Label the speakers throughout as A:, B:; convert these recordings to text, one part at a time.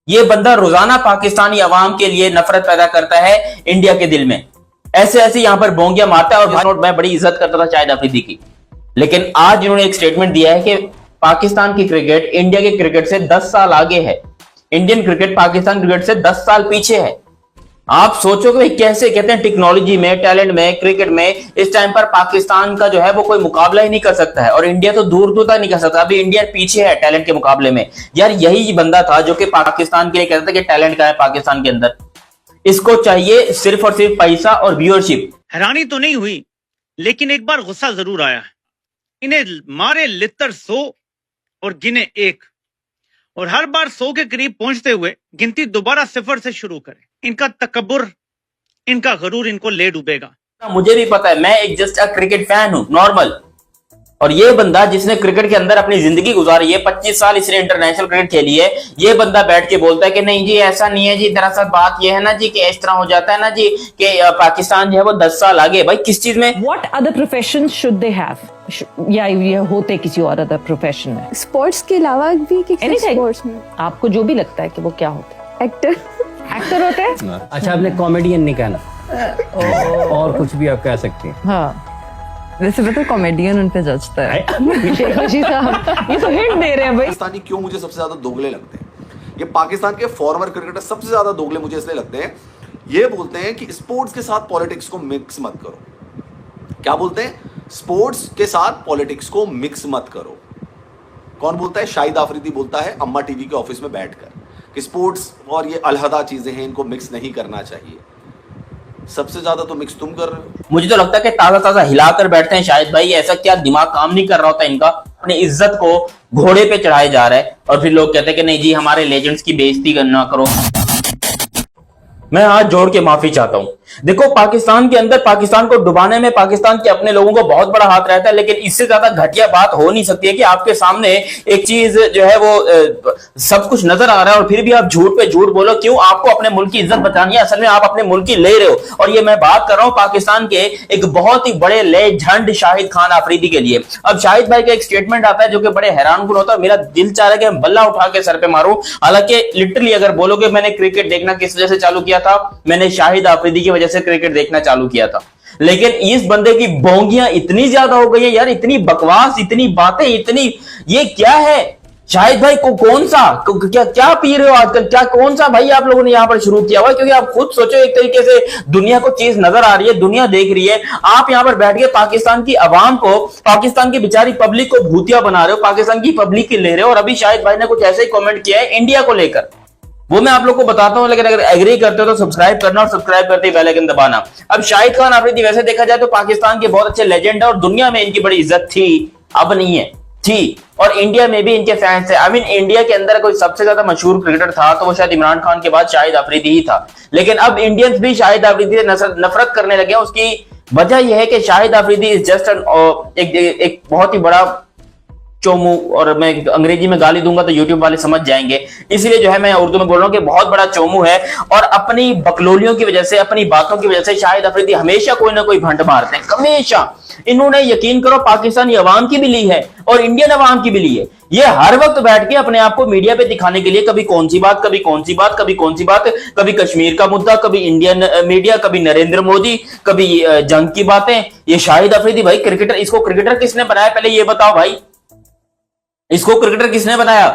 A: ये बंदा रोजाना पाकिस्तानी अवाम के लिए नफरत पैदा करता है इंडिया के दिल में। ऐसे ऐसे यहां पर बोंगियां मारता है। और मैं बड़ी इज्जत करता था शाहिद अफरीदी की, लेकिन आज इन्होंने एक स्टेटमेंट दिया है कि पाकिस्तान की क्रिकेट इंडिया के क्रिकेट से 10 साल आगे है। इंडियन क्रिकेट पाकिस्तान क्रिकेट से 10 साल पीछे है। आप सोचो कि कैसे, कहते हैं टेक्नोलॉजी में, टैलेंट में, क्रिकेट में इस टाइम पर पाकिस्तान का जो है वो कोई मुकाबला ही नहीं कर सकता है, और इंडिया तो दूर दूर तक नहीं कर सकता। अभी इंडिया पीछे है टैलेंट के मुकाबले में। यार यही बंदा था जो कि पाकिस्तान के लिए कहता था कि टैलेंट का है पाकिस्तान के अंदर, इसको चाहिए सिर्फ और सिर्फ पैसा और व्यूअरशिप।
B: हैरानी तो नहीं हुई, लेकिन एक बार गुस्सा जरूर आया। इन्हें मारे लित्तर 100 और गिने 1, और हर बार 100 के करीब पहुंचते हुए गिनती दोबारा 0 से शुरू करें। इनका तकब्बुर, इनका गरूर इनको ले डूबेगा।
A: मुझे भी पता है, मैं एक जस्ट क्रिकेट फैन हूं, नॉर्मल। और ये बंदा जिसने क्रिकेट के अंदर अपनी जिंदगी गुजारी है, 25 साल इसने इंटरनेशनल क्रिकेट खेली है, ये बंदा बैठ के बोलता है कि नहीं जी ऐसा नहीं है जी, दरअसल बात ये है ना जी कि इस तरह हो जाता है ना जी कि पाकिस्तान जो है वो 10 साल आगे। भाई किस चीज में?
C: What other professions should they have? या ये होते किसी और अदर प्रोफेशन में?
D: स्पोर्ट्स के अलावा भी किसी स्पोर्ट्स में
C: आपको जो भी लगता है कि वो क्या होते हैं? एक्टर होते हैं।
E: अच्छा, आपने कॉमेडियन नहीं कहना, और कुछ भी आप कह सकती हैं।
C: हाँ, वैसे तो कॉमेडियन उन पे जजता है। ये तो हिंट दे रहे हैं भाई।
F: पाकिस्तानी क्यों मुझे सबसे ज्यादा दोगले लगते हैं? ये पाकिस्तान के फॉर्मर क्रिकेटर सबसे ज्यादा दोगले मुझे इसलिए लगते हैं, ये बोलते हैं कि स्पोर्ट्स के साथ पॉलिटिक्स को मिक्स मत करो। क्या बोलते हैं? स्पोर्ट्स के साथ पॉलिटिक्स को मिक्स मत करो। कौन बोलता है? शाहिद अफरीदी बोलता है अम्मा टीवी के ऑफिस में बैठकर कि स्पोर्ट्स और ये अलहदा चीजें हैं, इनको मिक्स नहीं करना चाहिए। सबसे ज्यादा तो मिक्स तुम कर रहे हो।
A: मुझे तो लगता है कि ताजा ताजा हिलाकर बैठते हैं शायद भाई। ऐसा क्या दिमाग काम नहीं कर रहा होता इनका? अपनी इज्जत को घोड़े पे चढ़ाए जा रहा है, और फिर लोग कहते हैं कि नहीं जी हमारे लेजेंड्स की बेइज्जती ना करो। मैं हाथ जोड़ के माफी चाहता हूं। देखो, पाकिस्तान के अंदर पाकिस्तान को डुबाने में पाकिस्तान के अपने लोगों को बहुत बड़ा हाथ रहता है, लेकिन इससे ज्यादा घटिया बात हो नहीं सकती है कि आपके सामने एक चीज जो है वो सब कुछ नजर आ रहा है और फिर भी आप झूठ पे झूठ बोलो। क्यों? आपको अपने मुल्क की इज्जत बचानी है, असल में आप अपने मुल्क की ले रहे हो। और ये मैं बात कर रहा हूं पाकिस्तान के एक बहुत ही बड़े लेजेंड शाहिद खान अफरीदी के लिए। अब शाहिद भाई का एक स्टेटमेंट आता है जो कि बड़े हैरानकुन होता है। मेरा दिल चाह रहा है कि मैं बल्ला उठा के सर पे मारूं। हालांकि लिटरली अगर बोलोगे मैंने क्रिकेट देखना किस वजह से चालू किया था, मैंने शाहिद अफरीदी की वजह से क्रिकेट देखना चालू किया था। लेकिन इस बंदे की बोंगियां इतनी ज्यादा हो गई है यार, इतनी बकवास, इतनी बातें, इतनी, ये क्या है? शाहिद भाई को कौन सा क्या पी रहे हो आजकल? क्या कौन सा भाई आप लोगों ने यहां पर शुरू किया हुआ? क्योंकि आप खुद सोचो, एक तरीके से दुनिया को चीज नजर आ रही है, दुनिया देख रही है, आप यहां पर बैठ के पाकिस्तान की आवाम को, पाकिस्तान की बेचारी पब्लिक को भूतिया बना रहे हो, पाकिस्तान की पब्लिक की ले रहे हो। और अभी शाहिद भाई ने कुछ ऐसे ही कॉमेंट किया है इंडिया को लेकर, वो मैं आप लोग को बताता हूं। लेकिन अगर एग्री करते हो तो सब्सक्राइब करना, और सब्सक्राइब करते ही बेल आइकन दबाना। अब शाहिद खान अफरीदी वैसे देखा जाए तो पाकिस्तान के बहुत अच्छे लेजेंड है और दुनिया में इनकी बड़ी इज्जत थी, अब नहीं है, थी। और इंडिया में भी इनके फैंस थे। आई मीन इंडिया के अंदर कोई सबसे ज्यादा मशहूर क्रिकेटर था तो वो शायद इमरान खान के बाद शाहिद अफरीदी ही था। लेकिन अब इंडियंस भी शाहिद अफरीदी से नफरत करने लगे हैं। उसकी वजह यह है कि शाहिद अफरीदी इज जस्ट एक बहुत ही बड़ा चोमू, और मैं अंग्रेजी में गाली दूंगा तो यूट्यूब वाले समझ जाएंगे, इसलिए जो है मैं उर्दू में बोल रहा हूं कि बहुत बड़ा चोमू है। और अपनी बकलोलियों की वजह से, अपनी बातों की वजह से शाहिद अफरीदी हमेशा कोई ना कोई भंट मारते हैं, हमेशा। इन्होंने यकीन करो पाकिस्तानी अवाम की भी ली है और इंडियन अवाम की भी ली है। ये हर वक्त बैठ के अपने आप को मीडिया पे दिखाने के लिए कभी कौन सी बात, कभी कौन सी बात, कभी कौन सी बात, कभी कश्मीर का मुद्दा, कभी इंडियन मीडिया, कभी नरेंद्र मोदी, कभी जंग की बातें। ये शाहिद अफरीदी भाई क्रिकेटर, इसको क्रिकेटर किसने बनाया पहले ये बताओ भाई? इसको क्रिकेटर किसने बनाया?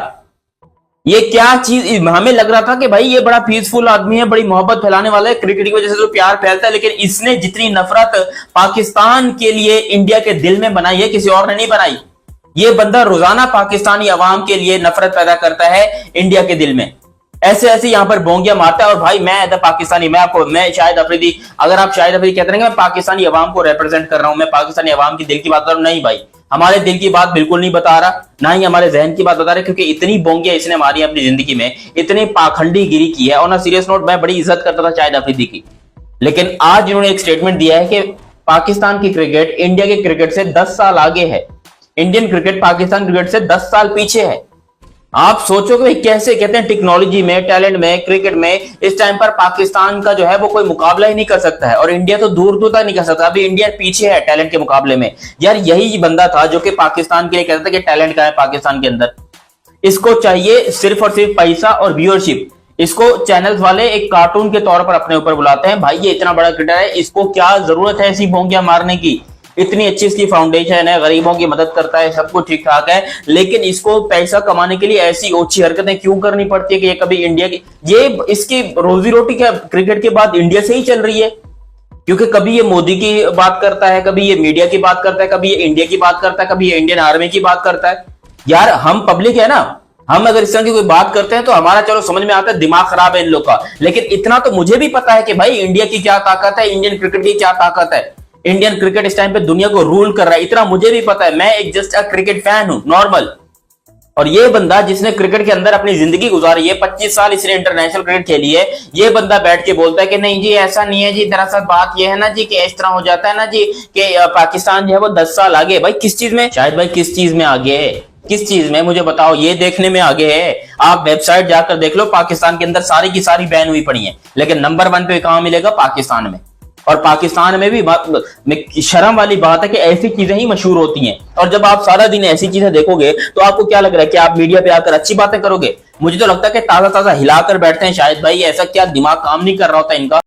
A: ये क्या चीज? हमें लग रहा था कि भाई ये बड़ा पीसफुल आदमी है, बड़ी मोहब्बत फैलाने वाला है, क्रिकेट की वजह से तो प्यार फैलता है। लेकिन इसने जितनी नफरत पाकिस्तान के लिए इंडिया के दिल में बनाई है, किसी और ने नहीं बनाई। ये बंदा रोजाना पाकिस्तानी अवाम के लिए नफरत पैदा करता है इंडिया के दिल में। ऐसे ऐसे यहां पर बोंगियां मारता है। और भाई मैं पाकिस्तानी, मैं शाहिद अफरीदी, अगर आप शाहिद अफरीदी कहते हैं मैं पाकिस्तानी अवाम को रिप्रेजेंट कर रहा हूं, मैं पाकिस्तानी अवाम की दिल की बात कर रहा हूं, नहीं भाई, हमारे दिल की बात बिल्कुल नहीं बता रहा, ना ही हमारे जहन की बात बता रहा, क्योंकि इतनी बोंगियां इसने मारी अपनी जिंदगी में, इतनी पाखंडी गिरी की है। और ना सीरियस नोट, मैं बड़ी इज्जत करता था शाहिद अफरीदी की, लेकिन आज इन्होंने एक स्टेटमेंट दिया है कि पाकिस्तान की क्रिकेट इंडिया के क्रिकेट से 10 साल आगे है। इंडियन क्रिकेट पाकिस्तान क्रिकेट से 10 साल पीछे है। आप सोचो कि कैसे, कहते हैं टेक्नोलॉजी में, टैलेंट में, क्रिकेट में इस टाइम पर पाकिस्तान का जो है वो कोई मुकाबला ही नहीं कर सकता है, और इंडिया तो दूर दूर तक नहीं कर सकता। अभी इंडिया पीछे है टैलेंट के मुकाबले में। यार यही बंदा था जो कि पाकिस्तान के लिए कहता था कि टैलेंट का है पाकिस्तान के अंदर, इसको चाहिए सिर्फ और सिर्फ पैसा और व्यूअरशिप। इसको चैनल्स वाले एक कार्टून के तौर पर अपने ऊपर बुलाते हैं। भाई ये इतना बड़ा क्रिकेटर है, इसको क्या जरूरत है ऐसी भोंगियां मारने की? इतनी अच्छी इसकी फाउंडेशन है, गरीबों की मदद करता है, सब कुछ ठीक ठाक है, लेकिन इसको पैसा कमाने के लिए ऐसी ओछी हरकतें क्यों करनी पड़ती है कि ये कभी इंडिया की, ये इसकी रोजी रोटी क्या क्रिकेट के बाद इंडिया से ही चल रही है? क्योंकि कभी ये मोदी की बात करता है, कभी ये मीडिया की बात करता है, कभी ये इंडिया की बात करता है, कभी ये इंडियन आर्मी की बात करता है। यार हम पब्लिक है ना, हम अगर इस तरह की कोई बात करते हैं तो हमारा चलो समझ में आता है दिमाग खराब है इन लोग का, लेकिन इतना तो मुझे भी पता है कि भाई इंडिया की क्या ताकत है, इंडियन क्रिकेट की क्या ताकत है। इंडियन क्रिकेट इस टाइम पे दुनिया को रूल कर रहा है, इतना मुझे भी पता है। मैं एक जस्ट अ क्रिकेट फैन हूं, नॉर्मल। और ये बंदा जिसने क्रिकेट के अंदर अपनी जिंदगी गुजारी है, 25 साल इसने इंटरनेशनल क्रिकेट खेली है, ये बंदा बैठ के बोलता है कि नहीं जी ऐसा नहीं है जी, दरअसल बात ये है ना जी कि इस तरह हो जाता है ना जी कि पाकिस्तान जो है वो 10 साल आगे। भाई किस चीज में शाहिद भाई, किस चीज में आगे है? किस चीज में मुझे बताओ, ये देखने में आगे है। आप वेबसाइट जाकर देख लो, पाकिस्तान के अंदर सारी की सारी बैन हुई पड़ी है, लेकिन नंबर 1 पे कहां मिलेगा? पाकिस्तान में। और पाकिस्तान में भी शर्म वाली बात है कि ऐसी चीजें ही मशहूर होती हैं। और जब आप सारा दिन ऐसी चीजें देखोगे तो आपको क्या लग रहा है कि आप मीडिया पे आकर अच्छी बातें करोगे? मुझे तो लगता है कि ताजा ताजा हिलाकर बैठते हैं शायद भाई, ऐसा क्या दिमाग काम नहीं कर रहा होता इनका।